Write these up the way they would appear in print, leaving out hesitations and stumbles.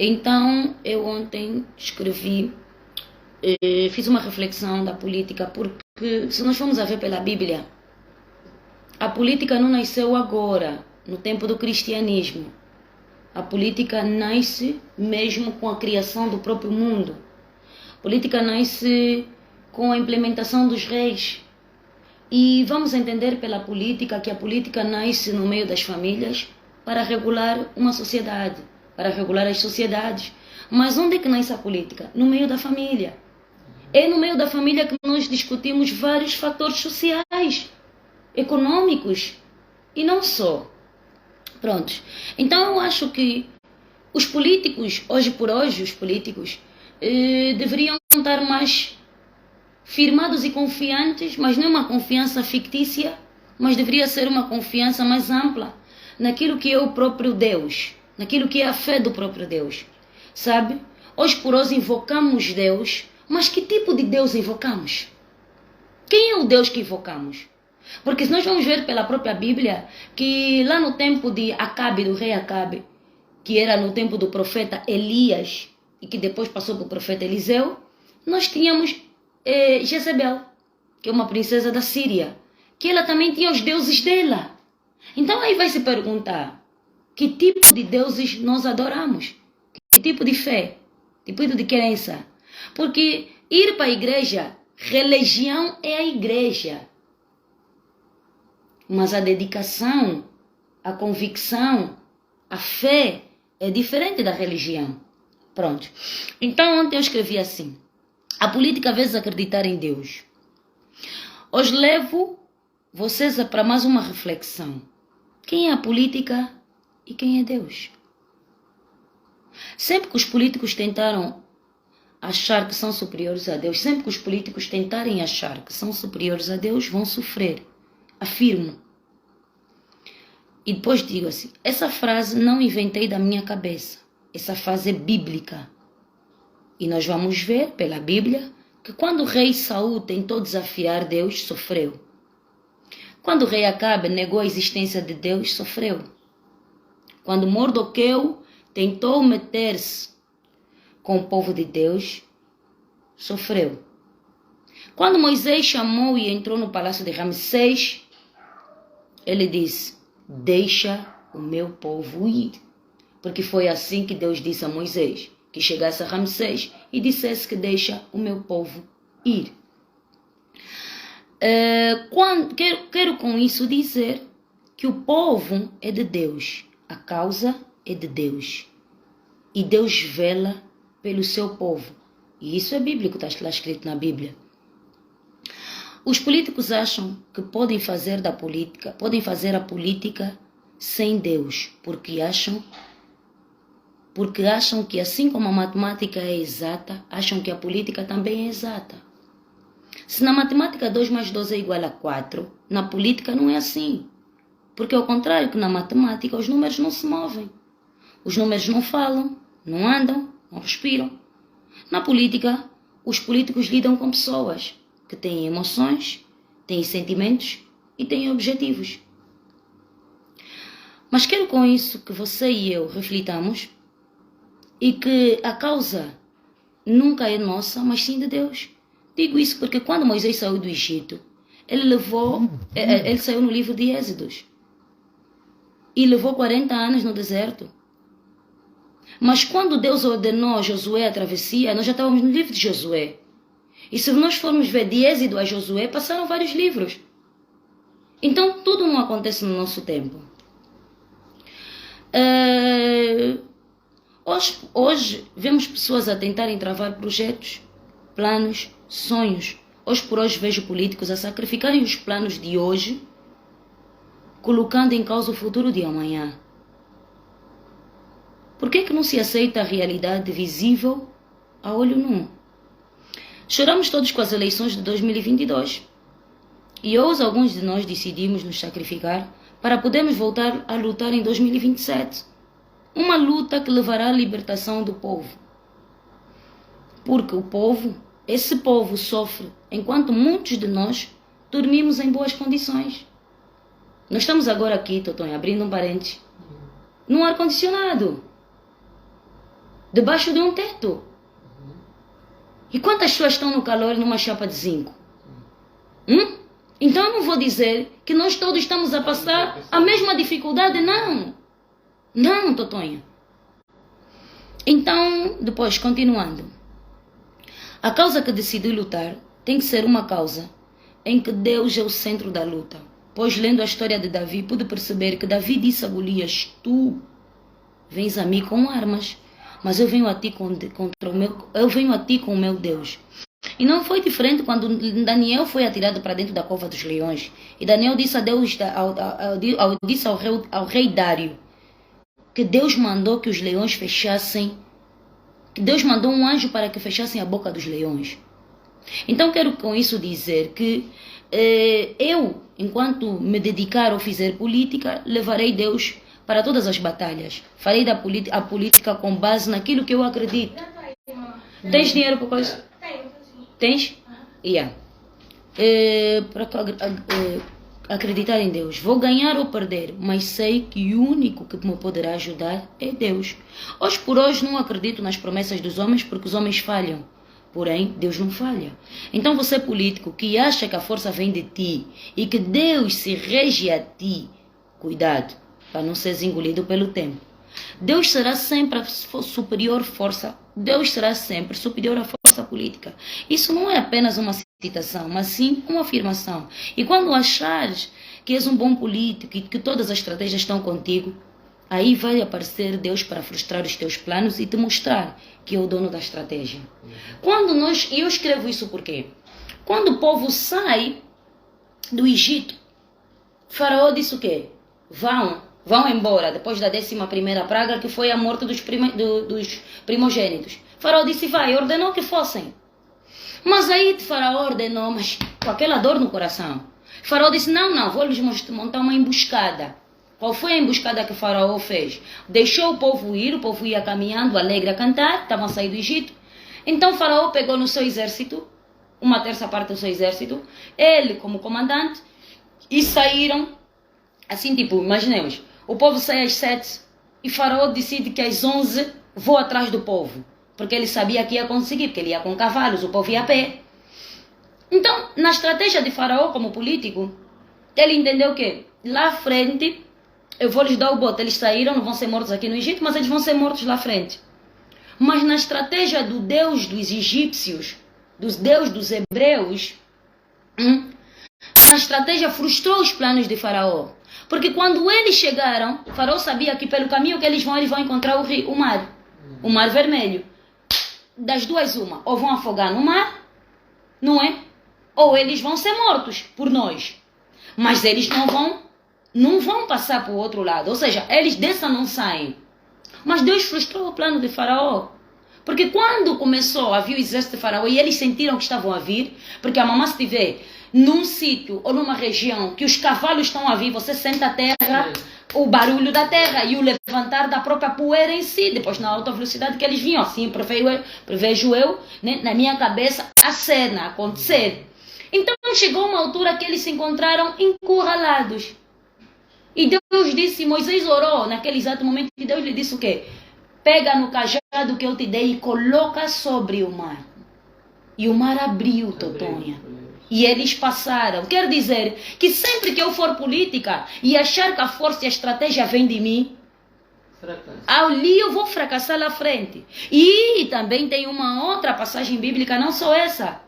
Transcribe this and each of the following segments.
Então, eu ontem escrevi, fiz uma reflexão da política, porque se nós formos a ver pela Bíblia, a política não nasceu agora, no tempo do cristianismo. A política nasce mesmo com a criação do próprio mundo. A política nasce com a implementação dos reis. E vamos entender pela política que a política nasce no meio das famílias para regular uma sociedade, para regular as sociedades. Mas onde é que nasce a política? No meio da família. É no meio da família que nós discutimos vários fatores sociais, econômicos e não só. Prontos. Então eu acho que os políticos, hoje por hoje, os políticos deveriam estar mais firmados e confiantes, mas não é uma confiança fictícia, mas deveria ser uma confiança mais ampla naquilo que é o próprio Deus, naquilo que é a fé do próprio Deus. Sabe? Hoje por hoje invocamos Deus, mas que tipo de Deus invocamos? Quem é o Deus que invocamos? Porque se nós vamos ver pela própria Bíblia, que lá no tempo de Acabe, do rei Acabe, que era no tempo do profeta Elias, e que depois passou para o profeta Eliseu, nós tínhamos Jezebel, que é uma princesa da Síria, que ela também tinha os deuses dela. Então aí vai se perguntar, que tipo de deuses nós adoramos? Que tipo de fé? Que tipo de crença? Porque ir para a igreja, religião é a igreja. Mas a dedicação, a convicção, a fé é diferente da religião. Pronto. Então ontem eu escrevi assim: a política às vezes acreditar em Deus. Hoje levo vocês para mais uma reflexão. Quem é a política e quem é Deus? Sempre que os políticos tentaram achar que são superiores a Deus, sempre que os políticos tentarem achar que são superiores a Deus, vão sofrer. Afirmo. E depois digo assim, essa frase não inventei da minha cabeça. Essa frase é bíblica. E nós vamos ver pela Bíblia que quando o rei Saul tentou desafiar Deus, sofreu. Quando o rei Acabe negou a existência de Deus, sofreu. Quando Mardoqueu tentou meter-se com o povo de Deus, sofreu. Quando Moisés chamou e entrou no palácio de Ramsés, ele disse, deixa o meu povo ir. Porque foi assim que Deus disse a Moisés, que chegasse a Ramsés e dissesse que deixa o meu povo ir. Quero com isso dizer que o povo é de Deus, a causa é de Deus. E Deus vela pelo seu povo. E isso é bíblico, está lá escrito na Bíblia. Os políticos acham que podem fazer a política sem Deus, porque acham que assim como a matemática é exata, acham que a política também é exata. Se na matemática 2 mais 2 é igual a 4, na política não é assim. Porque ao contrário que na matemática, os números não se movem. Os números não falam, não andam, não respiram. Na política, os políticos lidam com pessoas que têm emoções, têm sentimentos e têm objetivos. Mas quero com isso que você e eu reflitamos e que a causa nunca é nossa, mas sim de Deus. Digo isso porque quando Moisés saiu do Egito, ele saiu no livro de Êxodos e levou 40 anos no deserto. Mas quando Deus ordenou a Josué a travessia, nós já estávamos no livro de Josué. E se nós formos ver de Êxodo a Josué, passaram vários livros. Então tudo não acontece no nosso tempo. Hoje vemos pessoas a tentarem travar projetos, planos, sonhos. Hoje por hoje vejo políticos a sacrificarem os planos de hoje, colocando em causa o futuro de amanhã. Por que não se aceita a realidade visível a olho nu? Choramos todos com as eleições de 2022. E hoje alguns de nós decidimos nos sacrificar para podermos voltar a lutar em 2027. Uma luta que levará à libertação do povo. Porque esse povo sofre, enquanto muitos de nós dormimos em boas condições. Nós estamos agora aqui, Totonho, abrindo um parênteses, num ar-condicionado. debaixo de um teto. E quantas pessoas estão no calor numa chapa de zinco? Então eu não vou dizer que nós todos estamos a passar a mesma dificuldade, não. Não, Totonha. Então, depois, continuando. A causa que decidi lutar tem que ser uma causa em que Deus é o centro da luta. Pois, lendo a história de Davi, pude perceber que Davi disse a Golias: tu vens a mim com armas, mas eu venho a ti com o meu Deus. E não foi diferente quando Daniel foi atirado para dentro da cova dos leões. E Daniel disse a Deus, disse ao rei Dário, que Deus mandou que os leões fechassem, que Deus mandou um anjo para que fechassem a boca dos leões. Então quero com isso dizer que eu, enquanto me dedicar ou fizer política, levarei Deus para todas as batalhas. Farei a política com base naquilo que eu acredito. Tens dinheiro para coisa? Tens? Yeah. Para acreditar em Deus. Vou ganhar ou perder, mas sei que o único que me poderá ajudar é Deus. Hoje por hoje não acredito nas promessas dos homens porque os homens falham. Porém, Deus não falha. Então você político que acha que a força vem de ti e que Deus se rege a ti, cuidado para não seres engolido pelo tempo. Deus será sempre a superior força. Deus será sempre superior à força política. Isso não é apenas uma citação, mas sim uma afirmação. E quando achares que és um bom político e que todas as estratégias estão contigo, aí vai aparecer Deus para frustrar os teus planos e te mostrar que é o dono da estratégia. E eu escrevo isso por quê? Quando o povo sai do Egito, Faraó disse o quê? Vão embora, depois da 11ª praga, que foi a morte dos primogênitos. Faraó disse, ordenou que fossem. Mas aí Faraó ordenou, mas com aquela dor no coração. Faraó disse, não, vou lhes montar uma emboscada. Qual foi a emboscada que Faraó fez? Deixou o povo ia caminhando, alegre a cantar, estavam a sair do Egito. Então Faraó pegou no seu exército, uma terça parte do seu exército, ele como comandante, e saíram, assim tipo, imaginemos, o povo sai às 7 e Faraó decide que às 11 vou atrás do povo. Porque ele sabia que ia conseguir, porque ele ia com cavalos, o povo ia a pé. Então, na estratégia de Faraó como político, ele entendeu que lá à frente, eu vou lhes dar o bote. Eles saíram, não vão ser mortos aqui no Egito, mas eles vão ser mortos lá à frente. Mas na estratégia do Deus dos egípcios, dos Deus dos hebreus, a estratégia frustrou os planos de Faraó. Porque quando eles chegaram, Faraó sabia que pelo caminho que eles vão encontrar o mar vermelho. Das duas uma, ou vão afogar no mar, não é? Ou eles vão ser mortos por nós. Mas eles não vão passar para o outro lado. Ou seja, eles dessa não saem. Mas Deus frustrou o plano de Faraó. Porque quando começou a vir o exército de Faraó e eles sentiram que estavam a vir, porque a mamãe se estiver num sítio ou numa região que os cavalos estão a vir, você sente a terra, o barulho da terra e o levantar da própria poeira em si, depois na alta velocidade que eles vinham. Assim prevejo eu, né, na minha cabeça, a cena acontecer. Então chegou uma altura que eles se encontraram encurralados. E Deus disse, Moisés orou naquele exato momento, e Deus lhe disse o quê? Pega no cajado que eu te dei e coloca sobre o mar. E o mar abriu, Totonha. E eles passaram. Quer dizer que sempre que eu for política e achar que a força e a estratégia vem de mim, ali eu vou fracassar lá frente. E também tem uma outra passagem bíblica, não só essa.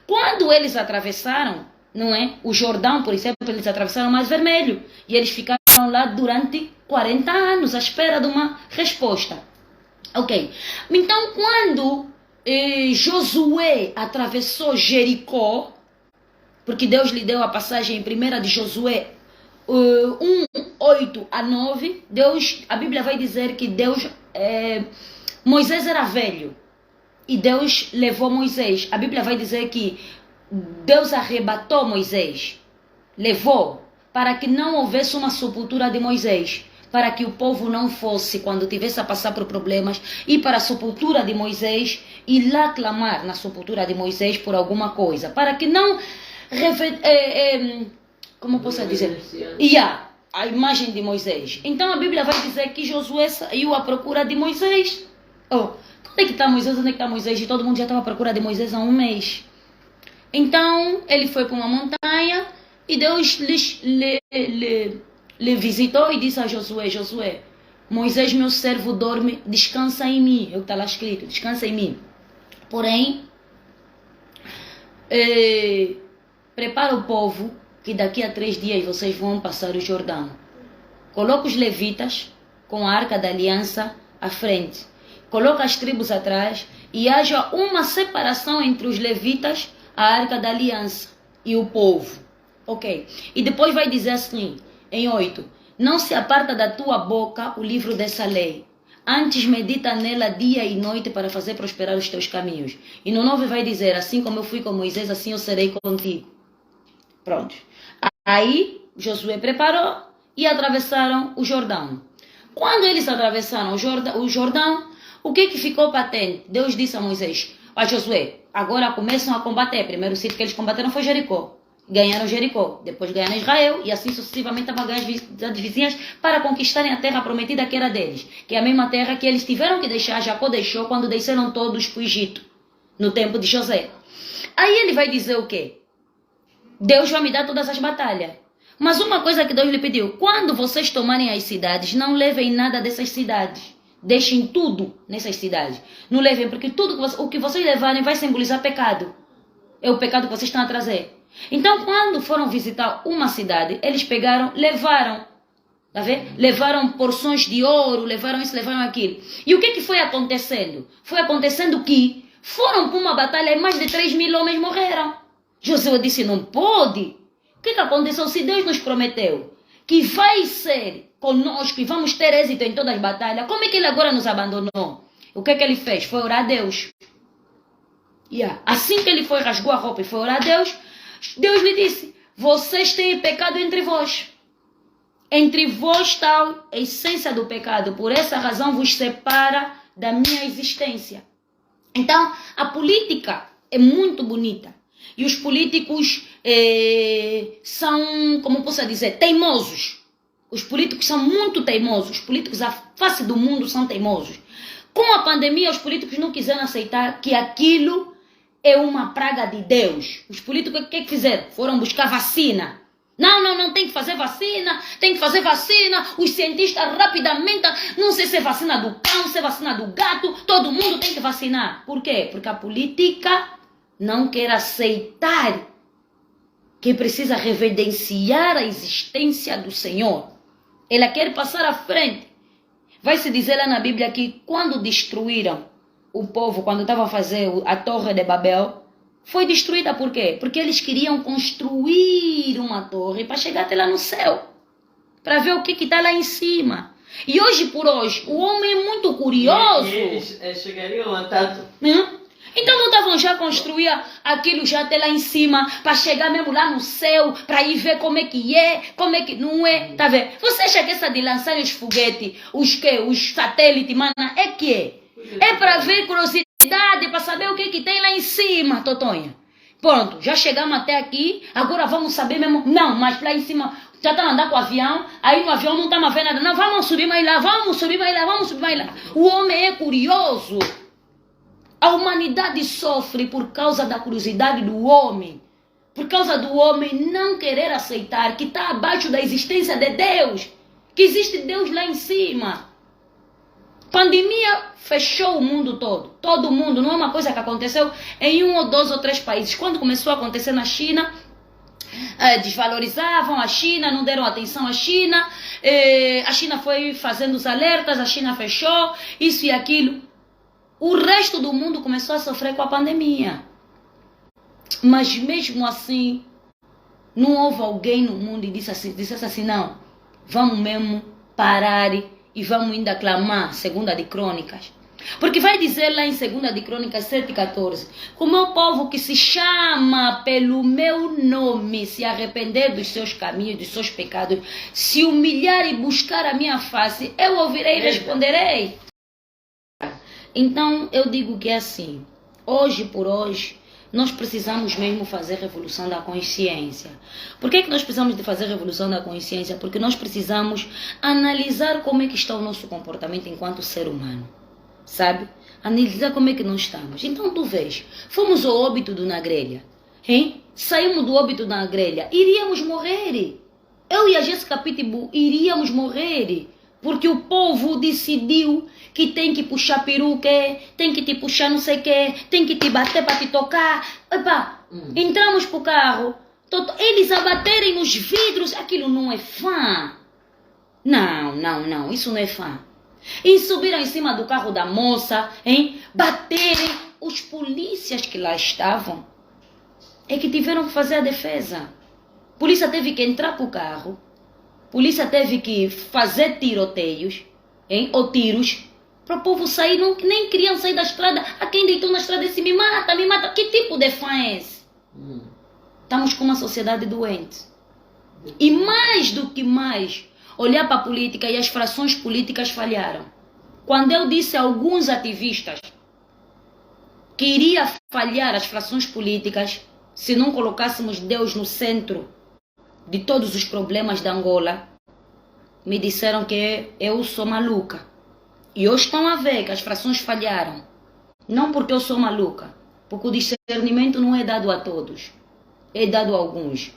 Quando eles atravessaram, não é? O Jordão, por exemplo, eles atravessaram o Mar Vermelho. E eles ficaram lá durante 40 anos à espera de uma resposta. Ok. Então, quando Josué atravessou Jericó, porque Deus lhe deu a passagem em 1 de Josué 1:8-9, a Bíblia vai dizer que Moisés era velho e Deus levou Moisés. A Bíblia vai dizer que Deus arrebatou Moisés, levou, para que não houvesse uma sepultura de Moisés, para que o povo não fosse, quando tivesse a passar por problemas, ir para a sepultura de Moisés e lá clamar na sepultura de Moisés por alguma coisa, para que não como posso dizer? A imagem de Moisés. Então a Bíblia vai dizer que Josué saiu à procura de Moisés. onde é que está Moisés, onde é que está Moisés? E todo mundo já estava à procura de Moisés há um mês. Então, ele foi para uma montanha e Deus lhe visitou e disse a Josué, Josué, Moisés, meu servo, dorme, descansa em mim. É o que está lá escrito, descansa em mim. Porém, prepara o povo, que daqui a 3 dias vocês vão passar o Jordão. Coloca os levitas com a arca da aliança à frente. Coloca as tribos atrás e haja uma separação entre os levitas, a arca da aliança e o povo. Ok. E depois vai dizer assim, em 8. Não se aparta da tua boca o livro dessa lei. Antes medita nela dia e noite para fazer prosperar os teus caminhos. E no 9 vai dizer, assim como eu fui com Moisés, assim eu serei contigo. Pronto. Aí Josué preparou e atravessaram o Jordão. Quando eles atravessaram o Jordão, o que ficou patente? Deus disse a Moisés, a Josué, agora começam a combater. Primeiro sítio que eles combateram foi Jericó. Ganharam Jericó, depois ganharam Israel e assim sucessivamente para ganhar as cidades vizinhas para conquistarem a terra prometida que era deles, que é a mesma terra que eles tiveram que deixar, Jacó deixou quando desceram todos para o Egito, no tempo de José. Aí ele vai dizer o quê? Deus vai me dar todas as batalhas. Mas uma coisa que Deus lhe pediu, quando vocês tomarem as cidades, não levem nada dessas cidades. Deixem tudo nessas cidades. Não levem, porque tudo o que vocês levarem vai simbolizar pecado. É o pecado que vocês estão a trazer. Então, quando foram visitar uma cidade, eles pegaram, levaram, tá vendo? Levaram porções de ouro, levaram isso, levaram aquilo. E o que foi acontecendo? Foi acontecendo que foram para uma batalha e mais de 3.000 homens morreram. Josué disse, não pode. O que aconteceu? Se Deus nos prometeu que vai ser conosco e vamos ter êxito em todas as batalhas, como é que ele agora nos abandonou? O que ele fez? Foi orar a Deus. Assim que ele foi, rasgou a roupa e foi orar a Deus, Deus lhe disse, vocês têm pecado entre vós. Entre vós está a essência do pecado. Por essa razão vos separa da minha existência. Então, a política é muito bonita. E os políticos são, como posso dizer, teimosos. Os políticos são muito teimosos. Os políticos à face do mundo são teimosos. Com a pandemia, os políticos não quiseram aceitar que aquilo é uma praga de Deus. Os políticos, o que fizeram? Foram buscar vacina. Não, tem que fazer vacina, Os cientistas rapidamente, não sei se é vacina do cão, se é vacina do gato, todo mundo tem que vacinar. Por quê? Porque a política não quer aceitar que precisa reverenciar a existência do Senhor. Ela quer passar à frente. Vai se dizer lá na Bíblia que quando destruíram o povo, quando estavam a fazer a torre de Babel, foi destruída por quê? Porque eles queriam construir uma torre para chegar até lá no céu, para ver o que está lá em cima. E hoje por hoje, o homem é muito curioso. Eles chegariam a tanto. Então não estavam já a construir aquilo já até lá em cima, para chegar mesmo lá no céu, para ir ver como é que não é, tá vendo? Você acha que essa de lançar os foguetes, os satélites, mano, é que é para ver curiosidade, para saber o que tem lá em cima, Totonha. Pronto, já chegamos até aqui, agora vamos saber mesmo, não, mas lá em cima, já estão andando com o avião, aí no avião não estamos vendo nada, não, vamos subir mais lá. O homem é curioso. A humanidade sofre por causa da curiosidade do homem. Por causa do homem não querer aceitar que está abaixo da existência de Deus. Que existe Deus lá em cima. Pandemia fechou o mundo todo. Todo mundo. Não é uma coisa que aconteceu em 1 ou 2 ou 3 países. Quando começou a acontecer na China, desvalorizavam a China, não deram atenção à China. A China foi fazendo os alertas, a China fechou, isso e aquilo. O resto do mundo começou a sofrer com a pandemia. Mas mesmo assim, não houve alguém no mundo que dissesse assim, não, vamos mesmo parar e vamos ainda clamar, segunda de Crônicas. Porque vai dizer lá em segunda de Crônicas 7,14, o meu povo que se chama pelo meu nome, se arrepender dos seus caminhos, dos seus pecados, se humilhar e buscar a minha face, eu ouvirei e responderei. Então, eu digo que é assim, hoje por hoje, nós precisamos mesmo fazer revolução da consciência. Por que nós precisamos de fazer revolução da consciência? Porque nós precisamos analisar como é que está o nosso comportamento enquanto ser humano, sabe? analisar como é que nós estamos. Então tu vês, fomos ao óbito do Na Grelha, hein? Saímos do óbito da grelha, iríamos morrer. Eu e a Jéssica Pitbull iríamos morrer. Porque o povo decidiu que tem que puxar peruca, tem que te puxar não sei o quê, tem que te bater para te tocar. Epa, entramos pro carro, eles a baterem nos vidros, aquilo não é fã. Não, isso não é fã. E subiram em cima do carro da moça, hein? Baterem os polícias que lá estavam. É que tiveram que fazer a defesa. A polícia teve que entrar pro carro. A polícia teve que fazer tiroteios, hein? Ou tiros, para o povo sair. Não, nem queriam sair da estrada. A quem deitou na estrada disse, me mata. Que tipo de fã é esse? Estamos com uma sociedade doente. E mais do que mais, olhar para a política e as frações políticas falharam. Quando eu disse a alguns ativistas que iria falhar as frações políticas se não colocássemos Deus no centro de todos os problemas da Angola, me disseram que eu sou maluca. E hoje estão a ver que as frações falharam. Não porque eu sou maluca, porque o discernimento não é dado a todos, é dado a alguns.